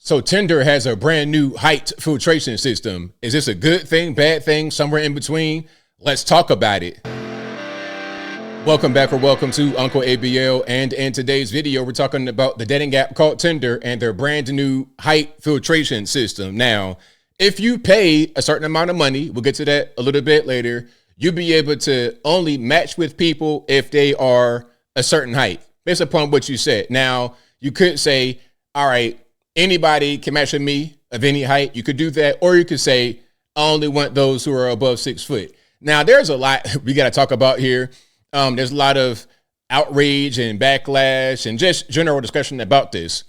So Tinder has a brand new height filtration system. Is this a good thing, bad thing, somewhere in between? Let's talk about it. Welcome back, or welcome to Uncle ABL, and in today's video we're talking about the dating app called Tinder and their brand new height filtration system. Now, if you pay a certain amount of money, we'll get to that a little bit later, you'll be able to only match with people if they are a certain height, based upon what you said. Now, you could say, all right, anybody can match with me of any height. You could do that, or you could say, I only want those who are above 6 foot. Now, there's a lot we got to talk about here. There's a lot of outrage and backlash and just general discussion about this.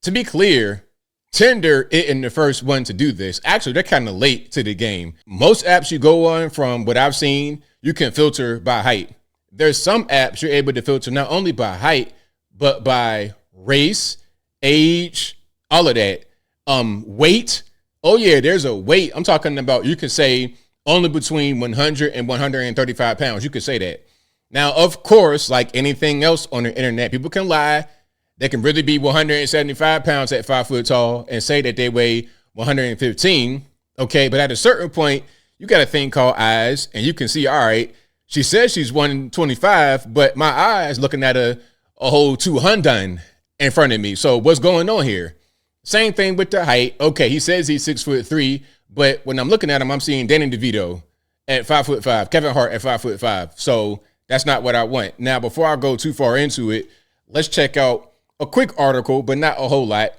To be clear, Tinder isn't the first one to do this. Actually, they're kind of late to the game. Most apps you go on, from what I've seen, you can filter by height. There's some apps you're able to filter not only by height, but by race, age, all of that. Weight. Oh yeah, there's a weight. I'm talking about, you can say only between 100 and 135 pounds. You could say that. Now, of course, like anything else on the internet, people can lie. They can really be 175 pounds at 5 foot tall and say that they weigh 115. Okay. But at a certain point, you got a thing called eyes, and you can see, all right, she says she's 125, but my eyes looking at a whole 200 in front of me. So what's going on here? Same thing with the height. Okay. He says he's 6'3", but when I'm looking at him, I'm seeing Danny DeVito at 5'5", Kevin Hart at 5'5". So that's not what I want. Now, before I go too far into it, let's check out a quick article, but not a whole lot.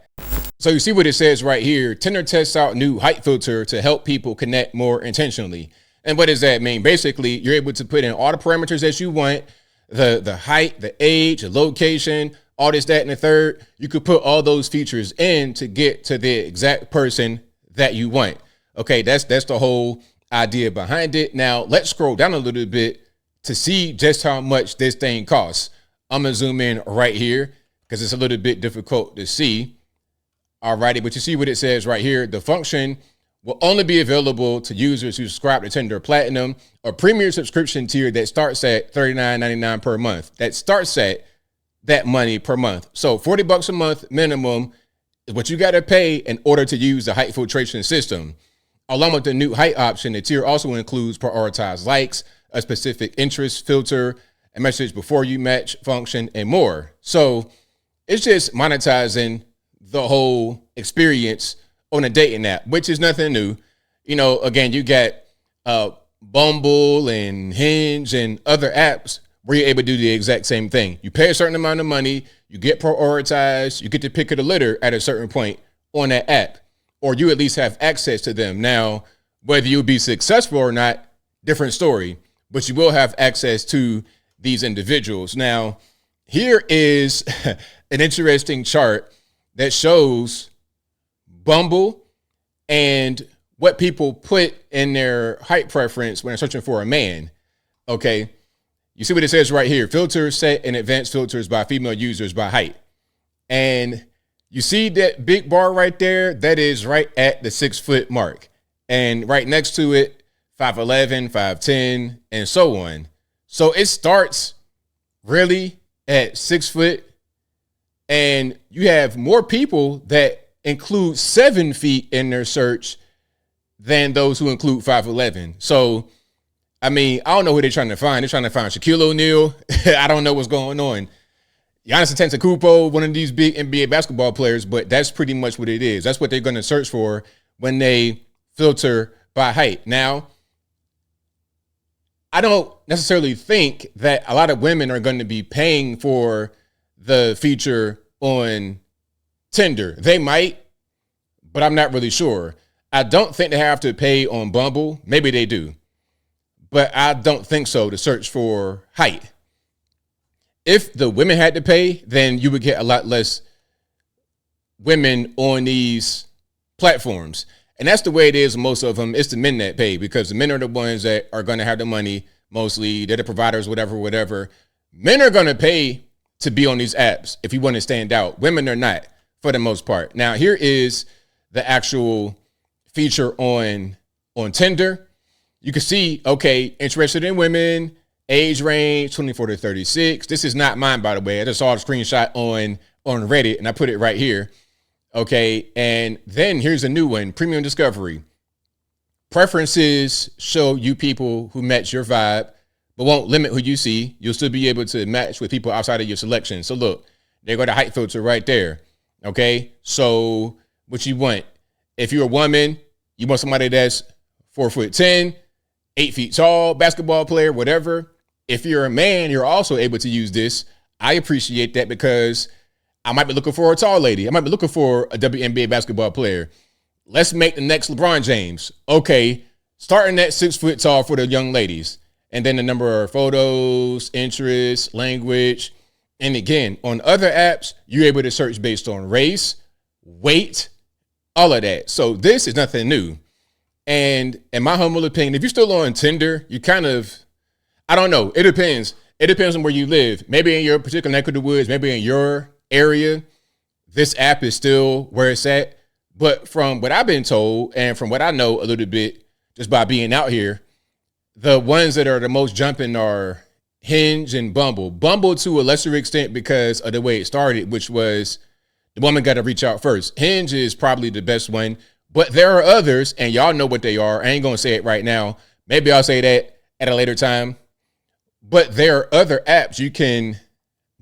So you see what it says right here. Tinder tests out new height filter to help people connect more intentionally. And what does that mean? Basically, you're able to put in all the parameters that you want, the height, the age, the location, all this, that, and the third. You could put all those features in to get to the exact person that you want. Okay, that's the whole idea behind it. Now, let's scroll down a little bit to see just how much this thing costs. I'm gonna zoom in right here because it's a little bit difficult to see. Alrighty, but you see what it says right here. The function will only be available to users who subscribe to Tinder Platinum, a premium subscription tier that starts at $39.99 per month. That starts at that money per month. So $40 a month minimum is what you got to pay in order to use the height filtration system. Along with the new height option, the tier also includes prioritized likes, a specific interest filter, a message before you match function, and more. So it's just monetizing the whole experience on a dating app, which is nothing new. You know, again, you got Bumble and Hinge and other apps where you're able to do the exact same thing. You pay a certain amount of money, you get prioritized, you get to pick of the litter at a certain point on that app, or you at least have access to them. Now, whether you'll be successful or not, different story, but you will have access to these individuals. Now, here is an interesting chart that shows Bumble and what people put in their height preference when they're searching for a man. Okay. You see what it says right here. Filters set and advanced filters by female users by height. And you see that big bar right there? That is right at the 6 foot mark. And right next to it, 5'11", 5'10", and so on. So it starts really at 6 foot, and you have more people that include 7 feet in their search than those who include 5'11". So, I mean, I don't know who they're trying to find. They're trying to find Shaquille O'Neal. I don't know what's going on. Giannis Antetokounmpo, one of these big NBA basketball players, but that's pretty much what it is. That's what they're going to search for when they filter by height. Now, I don't necessarily think that a lot of women are going to be paying for the feature on Tinder. They might, but I'm not really sure. I don't think they have to pay on Bumble. Maybe they do, but I don't think so to search for height. If the women had to pay, then you would get a lot less women on these platforms. And that's the way it is. Most of them, it's the men that pay, because the men are the ones that are going to have the money. Mostly they're the providers, whatever. Men are going to pay to be on these apps if you want to stand out. Women are not, for the most part. Now, here is the actual feature on Tinder. You can see, okay, interested in women, age range 24 to 36. This is not mine, by the way. I just saw a screenshot on Reddit and I put it right here. Okay. And then here's a new one, premium discovery. Preferences show you people who match your vibe, but won't limit who you see. You'll still be able to match with people outside of your selection. So look, they got a height filter right there. Okay. So what you want, if you're a woman, you want somebody that's 4'10", 8 feet tall, basketball player, whatever. If you're a man, you're also able to use this. I appreciate that because I might be looking for a tall lady. I might be looking for a WNBA basketball player. Let's make the next LeBron James. Okay, starting at 6 foot tall for the young ladies. And then the number of photos, interests, language. And again, on other apps, you're able to search based on race, weight, all of that. So this is nothing new. And in my humble opinion, if you're still on Tinder, you kind of, I don't know. It depends. It depends on where you live. Maybe in your particular neck of the woods, maybe in your area, this app is still where it's at. But from what I've been told and from what I know a little bit just by being out here, the ones that are the most jumping are Hinge and Bumble. Bumble to a lesser extent because of the way it started, which was the woman got to reach out first. Hinge is probably the best one, but there are others, and y'all know what they are. I ain't going to say it right now. Maybe I'll say that at a later time. But there are other apps you can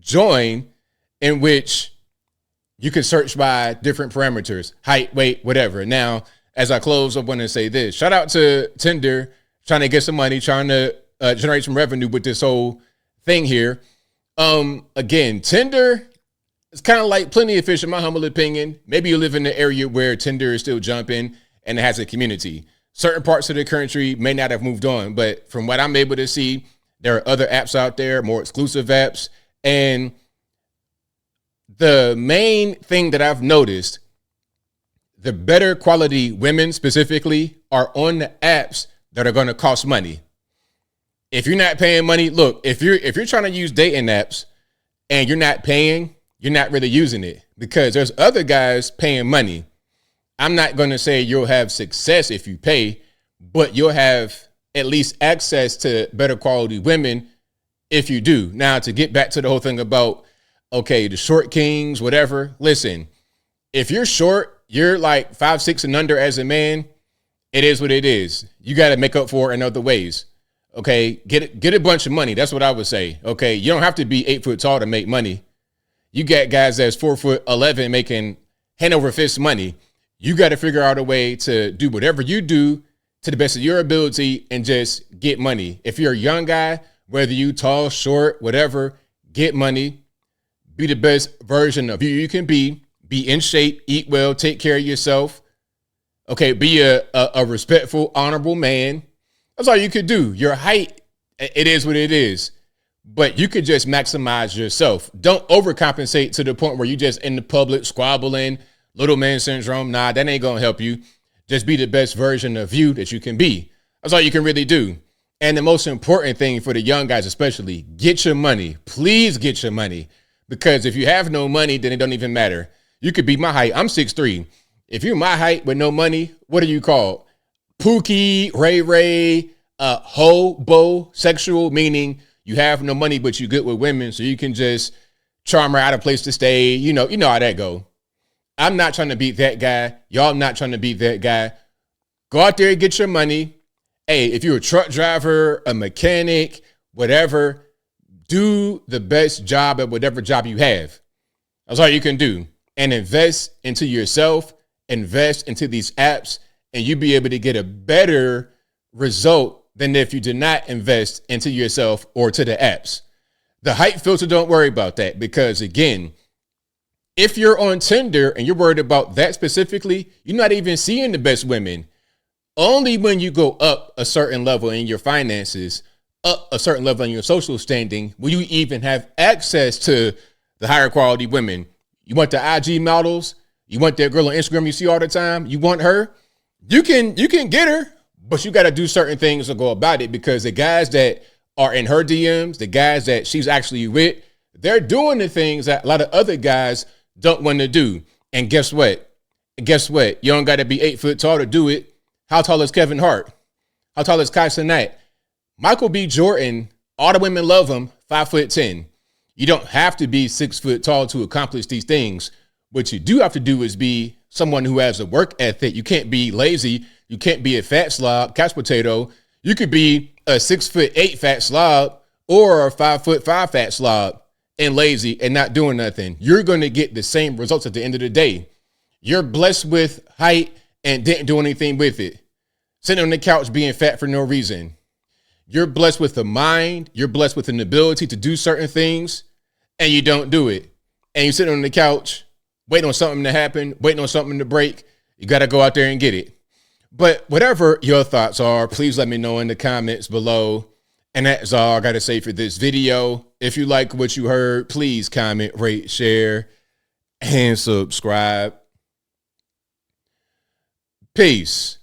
join in which you can search by different parameters, height, weight, whatever. Now, as I close, I want to say this. Shout out to Tinder, trying to get some money, trying to generate some revenue with this whole thing here. Again, Tinder is kind of like Plenty of Fish, in my humble opinion. Maybe you live in an area where Tinder is still jumping and it has a community. Certain parts of the country may not have moved on, but from what I'm able to see, there are other apps out there, more exclusive apps. And the main thing that I've noticed, the better quality women specifically are on the apps that are going to cost money. If you're not paying money, look, if you're trying to use dating apps and you're not paying, you're not really using it because there's other guys paying money. I'm not going to say you'll have success if you pay, but you'll have at least access to better quality women if you do. Now, to get back to the whole thing about, okay, the short kings, whatever. Listen, if you're short, you're like 5'6" and under as a man, it is what it is. You got to make up for it in other ways. Okay, get a bunch of money. That's what I would say. Okay, you don't have to be 8 foot tall to make money. You got guys that's 4'11" making hand over fist money. You got to figure out a way to do whatever you do to the best of your ability and just get money. If you're a young guy, whether you tall, short, whatever, get money. Be the best version of you can be in shape, eat well, take care of yourself. Okay, be a respectful, honorable man. That's all you could do. Your height, it is what it is. But you could just maximize yourself. Don't overcompensate to the point where you just in the public squabbling, little man syndrome. Nah, that ain't going to help you. Just be the best version of you that you can be. That's all you can really do. And the most important thing for the young guys especially, get your money. Please get your money. Because if you have no money, then it don't even matter. You could be my height. I'm 6'3". If you're my height with no money, what are you called? Pookie, Ray, sexual, meaning you have no money, but you good with women, so you can just charm her out of place to stay. You know how that go. I'm not trying to beat that guy. Y'all not trying to beat that guy. Go out there and get your money. Hey, if you're a truck driver, a mechanic, whatever, do the best job at whatever job you have. That's all you can do. And invest into yourself, invest into these apps, and you'll be able to get a better result than if you did not invest into yourself or to the apps. The height filter, don't worry about that because, again, if you're on Tinder and you're worried about that specifically, you're not even seeing the best women. Only when you go up a certain level in your finances, up a certain level in your social standing, will you even have access to the higher quality women. You want the IG models? You want that girl on Instagram you see all the time? You want her? You can get her, but you got to do certain things to go about it because the guys that are in her DMs, the guys that she's actually with, they're doing the things that a lot of other guys don't want to do. And guess what? You don't got to be 8 foot tall to do it. How tall is Kevin Hart? How tall is Kai Cenat? Michael B. Jordan, all the women love him, 5'10". You don't have to be 6 foot tall to accomplish these things. What you do have to do is be someone who has a work ethic. You can't be lazy. You can't be a fat slob, couch potato. You could be a 6'8" fat slob or a 5'5" fat slob and lazy and not doing nothing. You're going to get the same results at the end of the day. You're blessed with height and didn't do anything with it. Sitting on the couch being fat for no reason. You're blessed with a mind. You're blessed with an ability to do certain things and you don't do it. And you're sitting on the couch waiting on something to happen, waiting on something to break. You got to go out there and get it. But whatever your thoughts are, please let me know in the comments below. And that's all I got to say for this video. If you like what you heard, please comment, rate, share, and subscribe. Peace.